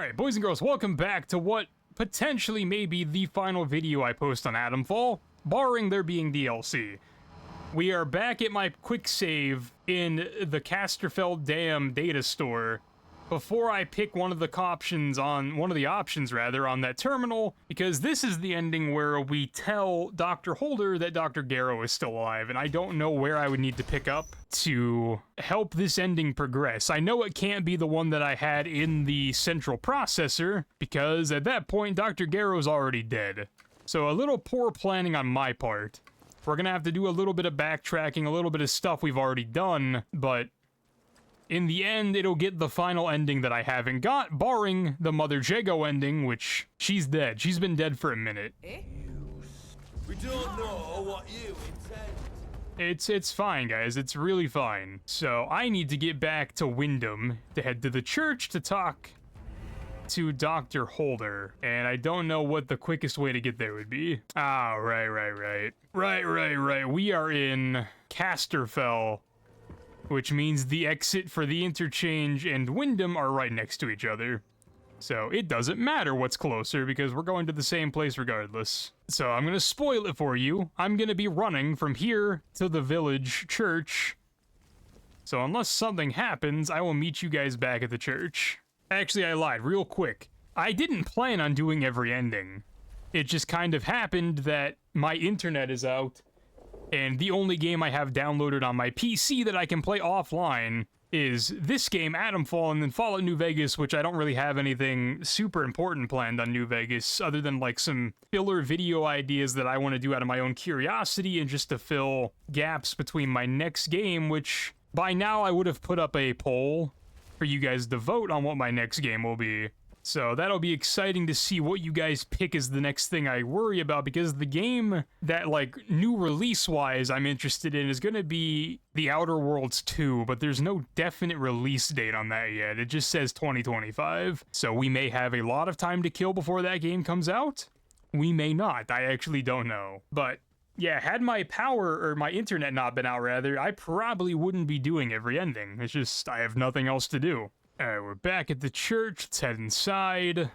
Alright, boys and girls, welcome back to what potentially may be the final video I post on Atomfall, barring there being DLC. We are back at my quick save in the Atomfall Dam data store before I pick one of the options on that terminal, because this is the ending where we tell Dr. Holder that Dr. Garrow is still alive, and I don't know where I would need to pick up to help this ending progress. I know it can't be the one that I had in the central processor, because at that point Dr. Garrow's already dead. So a little poor planning on my part. We're gonna have to do a little bit of backtracking, a little bit of stuff we've already done, but in the end, it'll get the final ending that I haven't got, barring the Mother Jago ending, which she's dead. She's been dead for a minute. We don't know what you intend. It's fine, guys. It's really fine. So I need to get back to Wyndham to head to the church to talk to Dr. Holder, and I don't know what the quickest way to get there would be. Ah, right. We are in Atomfall, which means the exit for the interchange and Wyndham are right next to each other. So it doesn't matter what's closer because we're going to the same place regardless. So I'm gonna spoil it for you. I'm gonna be running from here to the village church. So unless something happens, I will meet you guys back at the church. Actually, I lied real quick. I didn't plan on doing every ending. It just kind of happened that my internet is out, and the only game I have downloaded on my PC that I can play offline is this game, Atomfall, and then Fallout New Vegas, which I don't really have anything super important planned on New Vegas, other than like some filler video ideas that I want to do out of my own curiosity and just to fill gaps between my next game, which by now I would have put up a poll for you guys to vote on what my next game will be. So that'll be exciting to see what you guys pick as the next thing I worry about, because the game that, like, new release-wise I'm interested in is gonna be The Outer Worlds 2, but there's no definite release date on that yet. It just says 2025, so we may have a lot of time to kill before that game comes out. We may not, I actually don't know. But yeah, had my power, or my internet not been out rather, I probably wouldn't be doing every ending. It's just, I have nothing else to do. Alright, we're back at the church. Let's head inside.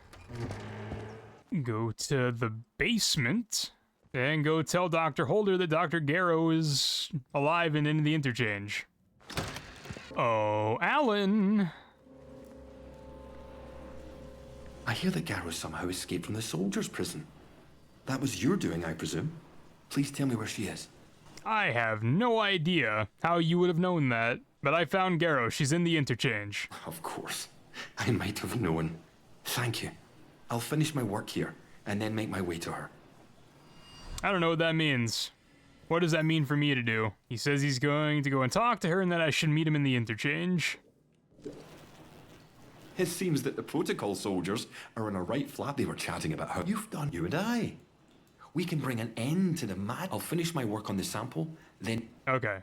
Go to the basement. And go tell Dr. Holder that Dr. Garrow is alive and in the interchange. Oh, Alan! I hear that Garrow somehow escaped from the soldiers' prison. That was your doing, I presume. Please tell me where she is. I have no idea how you would have known that. But I found Garrow. She's in the interchange. Of course. I might have known. Thank you. I'll finish my work here, and then make my way to her. I don't know what that means. What does that mean for me to do? He says he's going to go and talk to her and that I should meet him in the interchange. It seems that the protocol soldiers are in a right flap. They were chatting about how you've done, you and I. We can bring an end to the mad. I'll finish my work on the sample, then... Okay.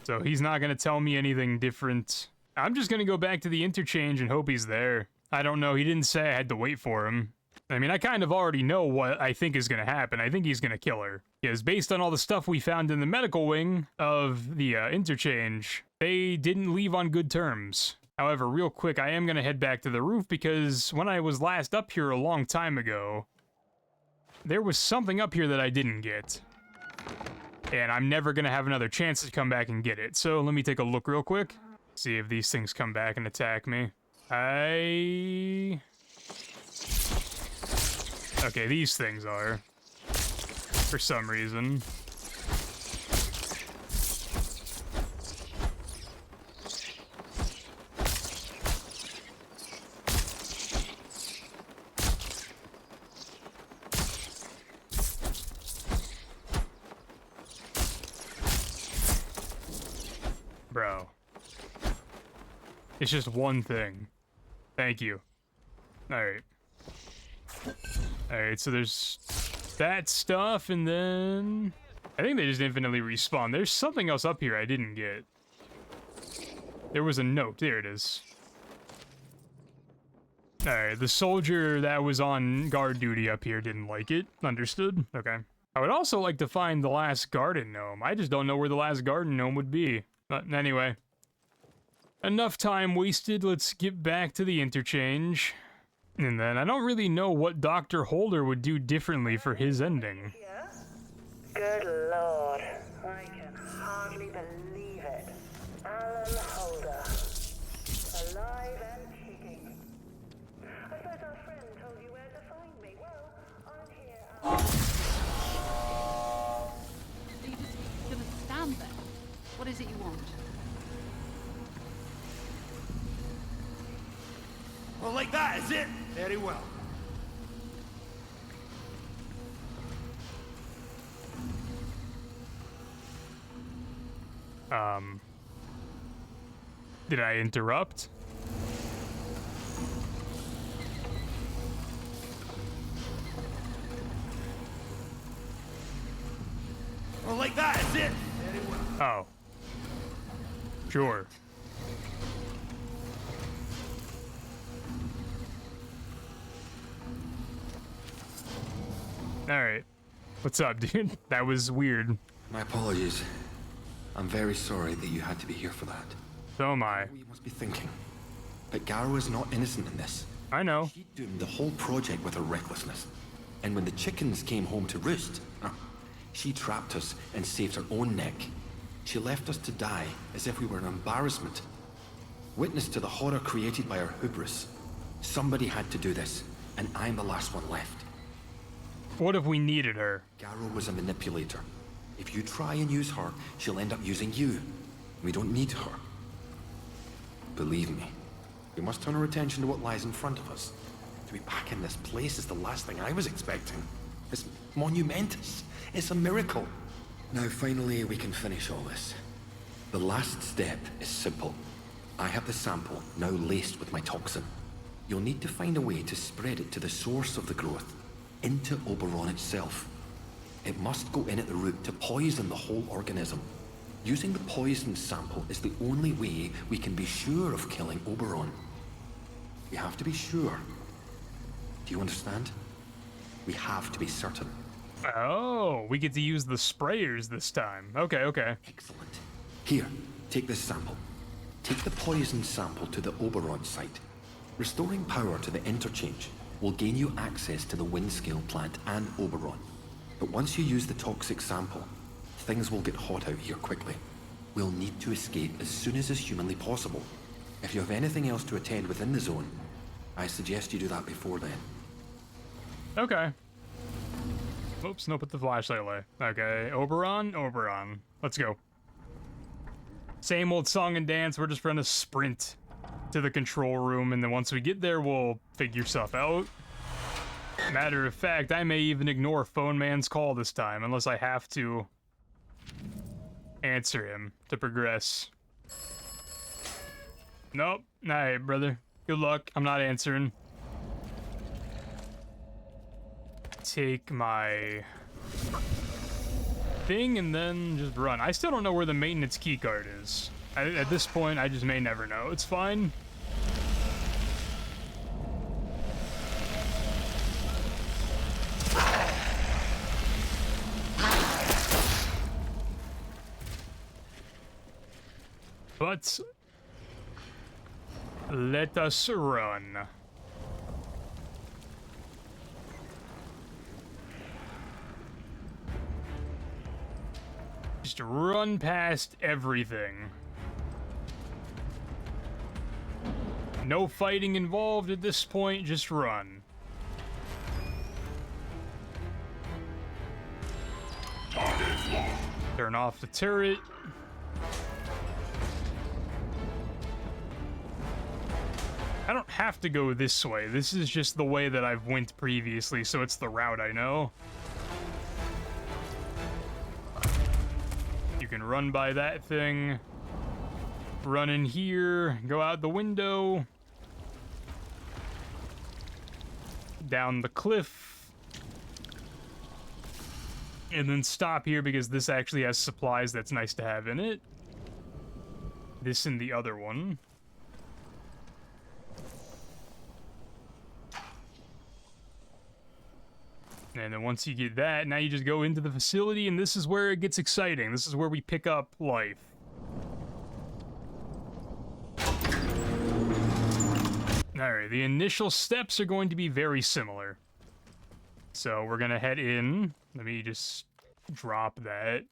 So he's not going to tell me anything different. I'm just going to go back to the interchange and hope he's there. I don't know. He didn't say I had to wait for him. I mean, I kind of already know what I think is going to happen. I think he's going to kill her. Because based on all the stuff we found in the medical wing of the interchange, they didn't leave on good terms. However, real quick, I am going to head back to the roof because when I was last up here a long time ago, there was something up here that I didn't get. And I'm never gonna have another chance to come back and get it. So let me take a look real quick. See if these things come back and attack me. Okay, these things are. For some reason. Bro. It's just one thing. Thank you. Alright. Alright, so there's that stuff, and then... I think they just infinitely respawn. There's something else up here I didn't get. There was a note. There it is. Alright, the soldier that was on guard duty up here didn't like it. Understood? Okay. I would also like to find the last garden gnome. I just don't know where the last garden gnome would be. But anyway, enough time wasted. Let's get back to the interchange. And then I don't really know what Dr. Holder would do differently for his ending. Yeah? Good lord. I can hardly believe it. Alan Holder. Alive and kicking. I suppose our friend told you where to find me. Well, I'm here. So you just gonna stand there? What is it you want? Well, like that, is it? Very well. Did I interrupt? Well, like that, is it? Very well. Oh. Sure. Alright. What's up, dude? That was weird. My apologies. I'm very sorry that you had to be here for that. So am I. You must be thinking. But Garrow is not innocent in this. I know. She doomed the whole project with her recklessness. And when the chickens came home to roost, she trapped us and saved her own neck. She left us to die as if we were an embarrassment. Witness to the horror created by her hubris. Somebody had to do this, and I'm the last one left. What if we needed her? Garrow was a manipulator. If you try and use her, she'll end up using you. We don't need her. Believe me, we must turn our attention to what lies in front of us. To be back in this place is the last thing I was expecting. It's monumentous. It's a miracle. Now finally we can finish all this. The last step is simple. I have the sample now laced with my toxin. You'll need to find a way to spread it to the source of the growth, into Oberon itself. It must go in at the root to poison the whole organism. Using the poisoned sample is the only way we can be sure of killing Oberon. We have to be sure. Do you understand? We have to be certain. Oh, we get to use the sprayers this time. Okay, okay. Excellent. Here, take this sample. Take the poisoned sample to the Oberon site. Restoring power to the interchange will gain you access to the Windscale plant and Oberon. But once you use the toxic sample, things will get hot out here quickly. We'll need to escape as soon as is humanly possible. If you have anything else to attend within the zone, I suggest you do that before then. Okay. Oops, no, put the flashlight away. Okay, Oberon, Oberon. Let's go. Same old song and dance, we're just gonna sprint to the control room, and then once we get there, we'll figure stuff out. Matter of fact, I may even ignore Phone Man's call this time, unless I have to answer him to progress. Nope. Alright, brother. Good luck. I'm not answering. Take my thing and then just run. I still don't know where the maintenance keycard is. At this point, I just may never know. It's fine. But let us run. Just run past everything. No fighting involved at this point, just run. Turn off the turret. I don't have to go this way. This is just the way that I've went previously, so it's the route I know. You can run by that thing. Run in here, go out the window. Down the cliff. And then stop here because this actually has supplies that's nice to have in it. This and the other one. And then once you get that, now you just go into the facility, and this is where it gets exciting. This is where we pick up life. Alright, the initial steps are going to be very similar. So we're gonna head in. Let me just drop that.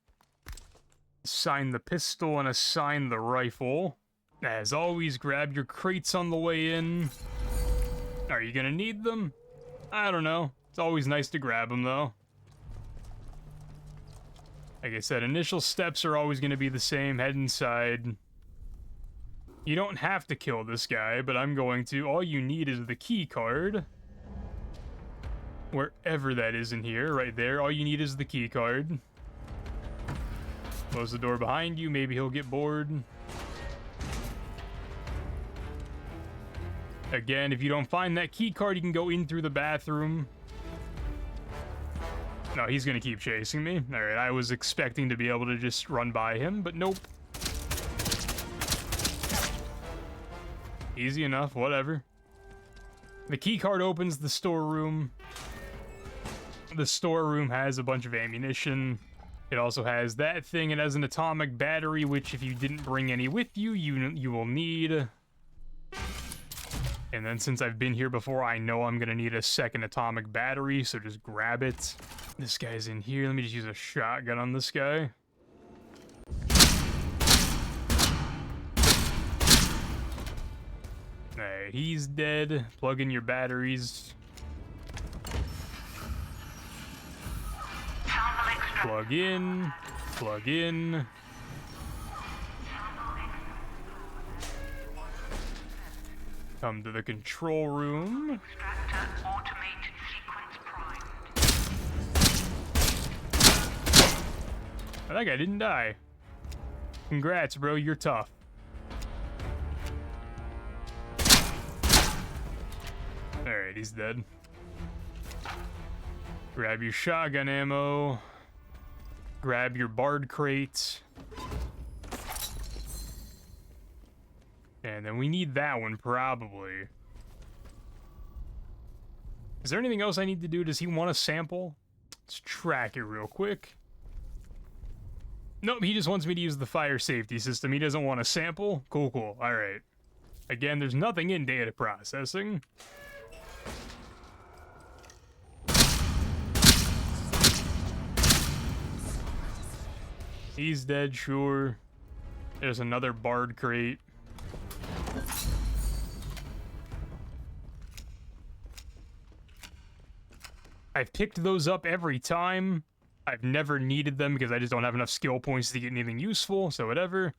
Assign the pistol and assign the rifle. As always, grab your crates on the way in. Are you gonna need them? I don't know. It's always nice to grab them, though. Like I said, initial steps are always gonna be the same. Head inside. You don't have to kill this guy, but I'm going to. All you need is the key card. Wherever that is in here, right there. All you need is the key card. Close the door behind you, maybe he'll get bored. Again, if you don't find that key card, you can go in through the bathroom. No, he's gonna keep chasing me. Alright, I was expecting to be able to just run by him, but nope. Easy enough, whatever. The key card opens the storeroom. The storeroom has a bunch of ammunition. It also has that thing. It has an atomic battery, which if you didn't bring any with you, you will need. And then since I've been here before, I know I'm gonna need a second atomic battery, so just grab it. This guy's in here. Let me just use a shotgun on this guy. Alright, he's dead. Plug in your batteries. Plug in. Plug in. Come to the control room. That guy didn't die. Congrats, bro. You're tough. Alright, he's dead. Grab your shotgun ammo. Grab your bard crate. And then we need that one, probably. Is there anything else I need to do? Does he want a sample? Let's track it real quick. Nope, he just wants me to use the fire safety system. He doesn't want a sample. Cool, cool. Alright. Again, there's nothing in data processing. He's dead, sure. There's another bard crate. I've picked those up every time. I've never needed them because I just don't have enough skill points to get anything useful, so whatever.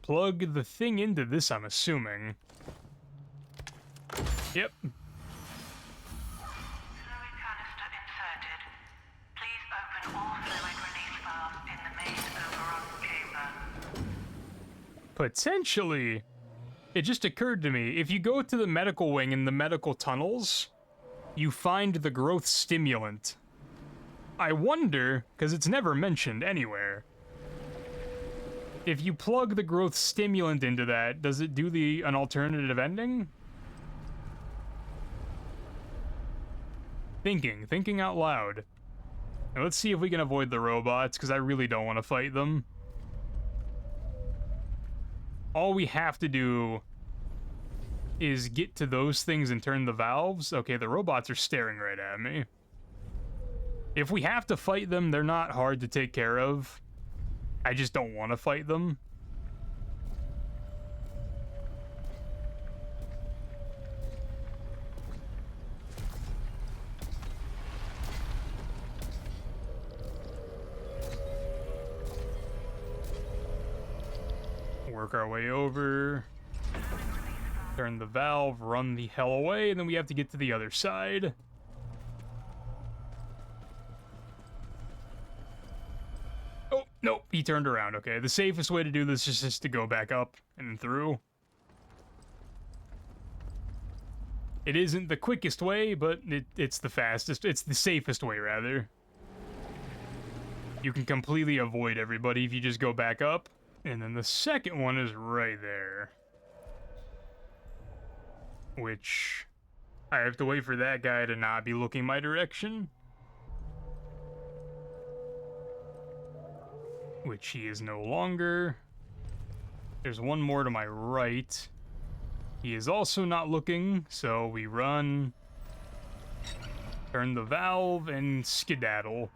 Plug the thing into this, I'm assuming. Yep. Potentially. It just occurred to me, if you go to the medical wing in the medical tunnels, you find the growth stimulant. I wonder, because it's never mentioned anywhere, if you plug the growth stimulant into that, does it do an alternative ending? Thinking out loud. Now let's see if we can avoid the robots, because I really don't want to fight them. All we have to do is get to those things and turn the valves. Okay, the robots are staring right at me. If we have to fight them, they're not hard to take care of. I just don't want to fight them. Work our way over. Turn the valve, run the hell away, and then we have to get to the other side. Oh, nope, he turned around. Okay, the safest way to do this is just to go back up and through. It isn't the quickest way, but it's the fastest. It's the safest way, rather. You can completely avoid everybody if you just go back up. And then the second one is right there. Which, I have to wait for that guy to not be looking my direction. Which he is no longer. There's one more to my right. He is also not looking, so we run, turn the valve, and skedaddle.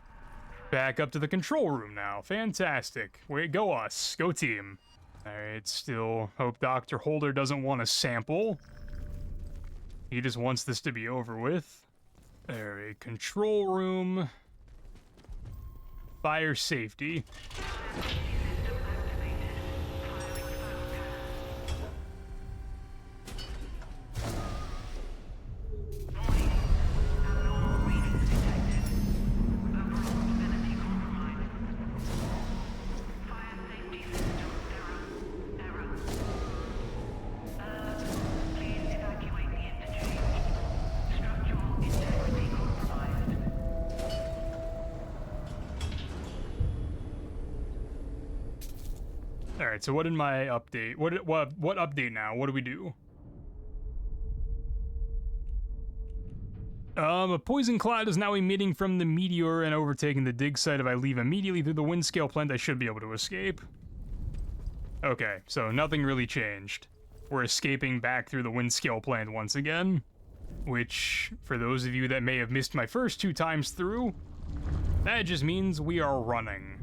Back up to the control room now. Fantastic. Way go us. Go team. Alright, still hope Dr. Holder doesn't want a sample. He just wants this to be over with. Alright, control room. Fire safety. Alright, so what in my update? What update now? What do we do? A poison cloud is now emitting from the meteor and overtaking the dig site. If I leave immediately through the wind scale plant, I should be able to escape. Okay, so nothing really changed. We're escaping back through the wind scale plant once again, which, for those of you that may have missed my first 2 times through, that just means we are running.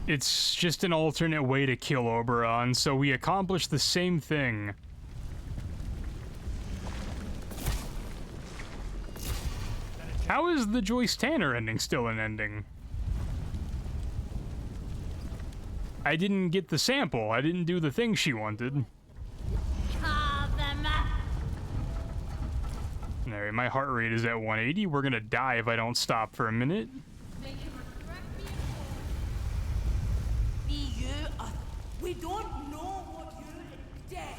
It's just an alternate way to kill Oberon, so we accomplish the same thing. How is the Joyce Tanner ending still an ending? I didn't get the sample. I didn't do the thing she wanted. Alright, my heart rate is at 180. We're gonna die if I don't stop for a minute. We don't know what you're dead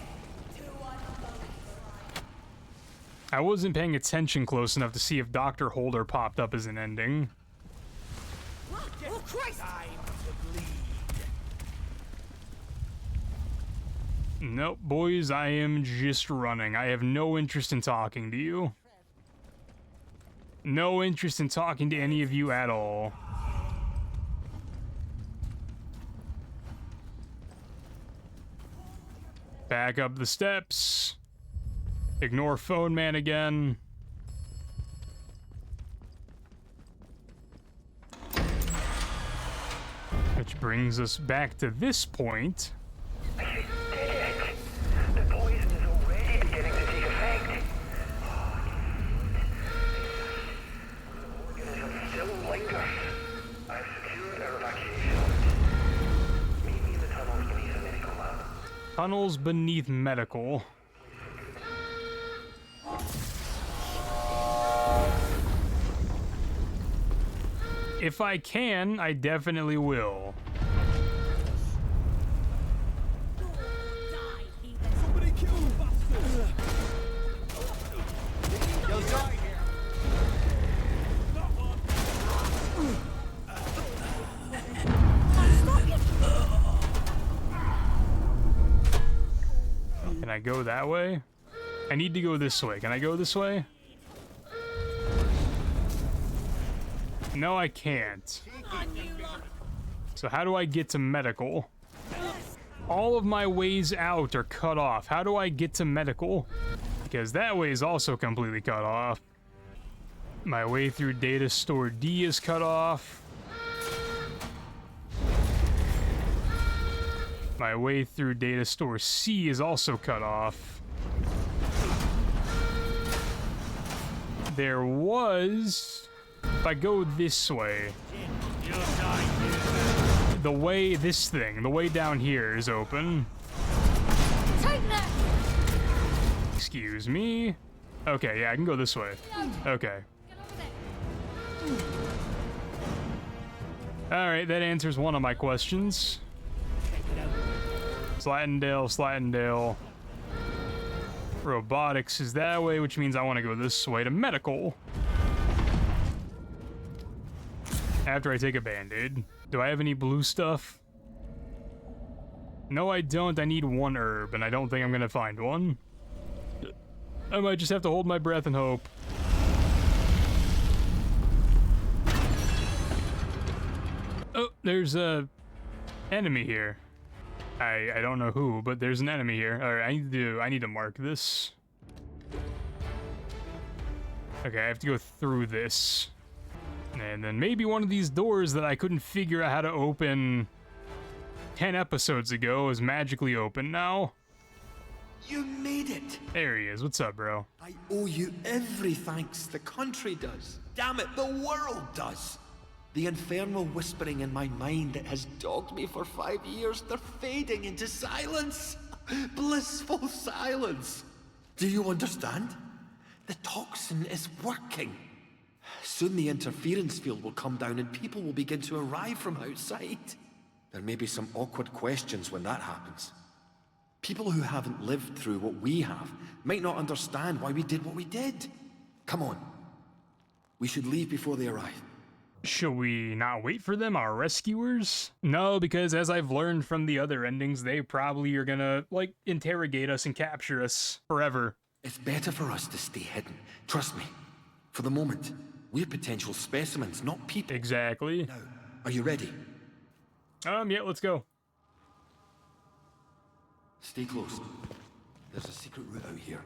to another. I wasn't paying attention close enough to see if Dr. Holder popped up as an ending. Oh, Christ! Time to bleed. Nope, boys, I am just running. I have no interest in talking to you. No interest in talking to any of you at all. Back up the steps. Ignore phone man again. Which brings us back to this point. Did it? The poison is already beginning to take effect. The organism still lingers. I've secured our evacuation. Meet me in the tunnels beneath the medical lab. Tunnels beneath medical. If I can, I definitely will. Somebody kill the bastard! You'll die here. Can I go that way? I need to go this way. Can I go this way? No, I can't. So how do I get to medical? All of my ways out are cut off. How do I get to medical? Because that way is also completely cut off. My way through data store D is cut off. My way through data store C is also cut off. There was... If I go this way, the way down here is open. Excuse me. Okay, yeah, I can go this way. Okay. Alright, that answers one of my questions. Slatendale. Robotics is that way, which means I want to go this way to medical. After I take a band-aid. Do I have any blue stuff? No, I don't. I need 1 herb, and I don't think I'm gonna find one. I might just have to hold my breath and hope. Oh, there's a enemy here. I don't know who, but there's an enemy here. All right, I need to mark this. Okay, I have to go through this. And then maybe one of these doors that I couldn't figure out how to open 10 episodes ago is magically open now. You made it! There he is. What's up, bro? I owe you every thanks. The country does. Damn it, the world does. The infernal whispering in my mind that has dogged me for 5 years, they're fading into silence. Blissful silence. Do you understand? The toxin is working. Soon the interference field will come down and people will begin to arrive from outside. There may be some awkward questions when that happens. People who haven't lived through what we have might not understand why we did what we did. Come on. We should leave before they arrive. Should we not wait for them, our rescuers? No, because as I've learned from the other endings, they probably are gonna, like, interrogate us and capture us forever. It's better for us to stay hidden. Trust me. For the moment, we're potential specimens, not people. Exactly. Now, are you ready? Yeah, let's go. Stay close. There's a secret route out here.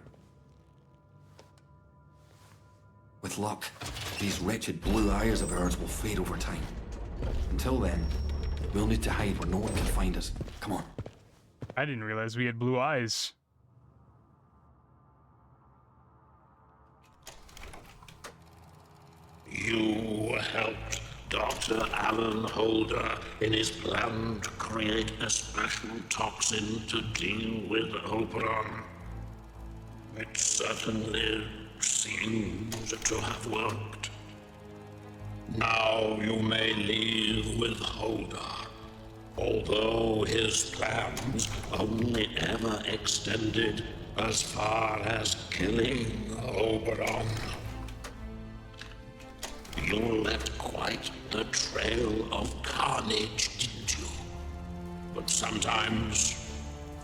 With luck, these wretched blue eyes of ours will fade over time. Until then, we'll need to hide where no one can find us. Come on. I didn't realize we had blue eyes. You helped Dr. Alan Holder in his plan to create a special toxin to deal with Oberon. It certainly seems to have worked. Now you may leave with Holder, although his plans only ever extended as far as killing Oberon. You left quite the trail of carnage, didn't you? But sometimes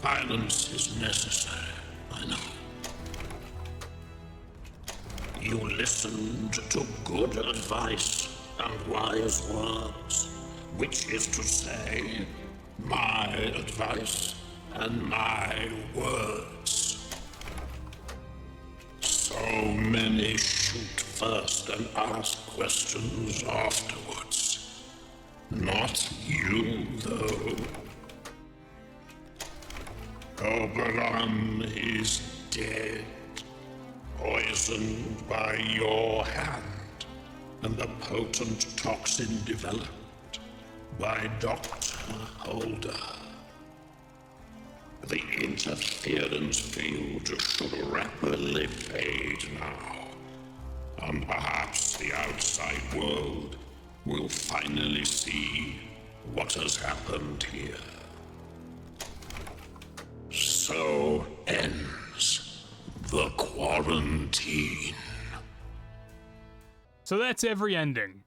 violence is necessary, I know. You listened to good advice and wise words, which is to say, my advice and my words. So many shoot first and ask questions afterwards. Not you, though. Oberon is dead. Poisoned by your hand, and the potent toxin developed by Dr. Holder. The interference field should rapidly fade now, and perhaps the outside world will finally see what has happened here. So ends the quarantine. So that's every ending.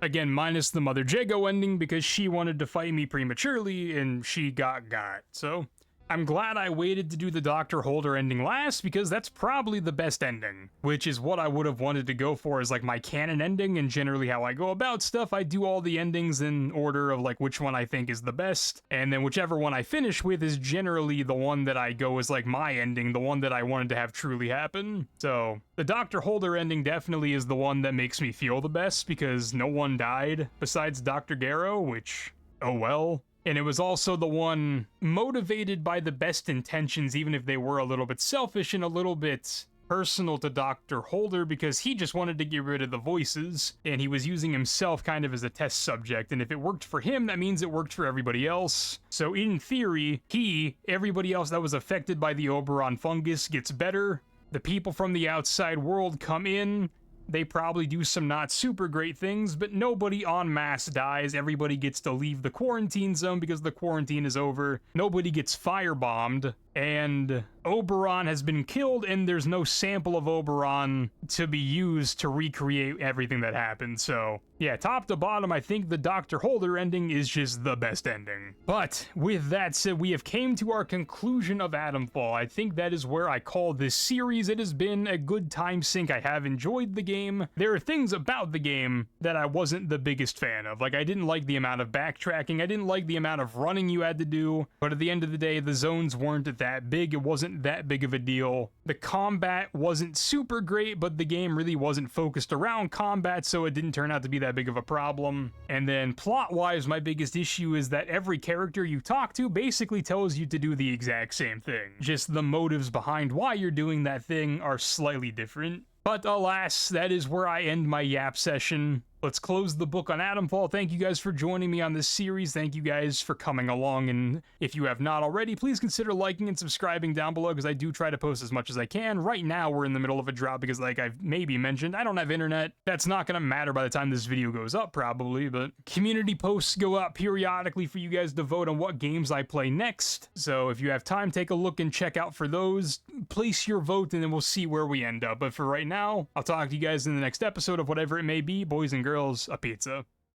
Again, minus the Mother Jago ending because she wanted to fight me prematurely and she got. So I'm glad I waited to do the Dr. Holder ending last because that's probably the best ending, which is what I would have wanted to go for as like my canon ending, and generally how I go about stuff. I do all the endings in order of like which one I think is the best, and then whichever one I finish with is generally the one that I go as like my ending, the one that I wanted to have truly happen. So the Dr. Holder ending definitely is the one that makes me feel the best because no one died besides Dr. Garrow, which, oh well. And it was also the one motivated by the best intentions, even if they were a little bit selfish and a little bit personal to Dr. Holder, because he just wanted to get rid of the voices, and he was using himself kind of as a test subject, and if it worked for him, that means it worked for everybody else. So in theory, everybody else that was affected by the Oberon fungus gets better, the people from the outside world come in, they probably do some not super great things, but nobody en masse dies. Everybody gets to leave the quarantine zone because the quarantine is over. Nobody gets firebombed, and Oberon has been killed, and there's no sample of Oberon to be used to recreate everything that happened. So yeah, top to bottom, I think the Dr. Holder ending is just the best ending. But with that said, we have came to our conclusion of Atomfall. I think that is where I call this series. It has been a good time sink. I have enjoyed the game. game. There are things about the game that I wasn't the biggest fan of. Like, I didn't like the amount of backtracking, I didn't like the amount of running you had to do, but at the end of the day, the zones weren't that big, it wasn't that big of a deal. The combat wasn't super great, but the game really wasn't focused around combat, so it didn't turn out to be that big of a problem. And then plot-wise, my biggest issue is that every character you talk to basically tells you to do the exact same thing. Just the motives behind why you're doing that thing are slightly different. But alas, that is where I end my yap session. Let's close the book on Atomfall. Thank you guys for joining me on this series. Thank you guys for coming along, and if you have not already, please consider liking and subscribing down below, because I do try to post as much as I can. Right now, we're in the middle of a drought because, like I've maybe mentioned, I don't have internet. That's not going to matter by the time this video goes up, probably, but community posts go up periodically for you guys to vote on what games I play next. So if you have time, take a look and check out for those. Place your vote, and then we'll see where we end up. But for right now, I'll talk to you guys in the next episode of whatever it may be. Boys and girls, a pizza.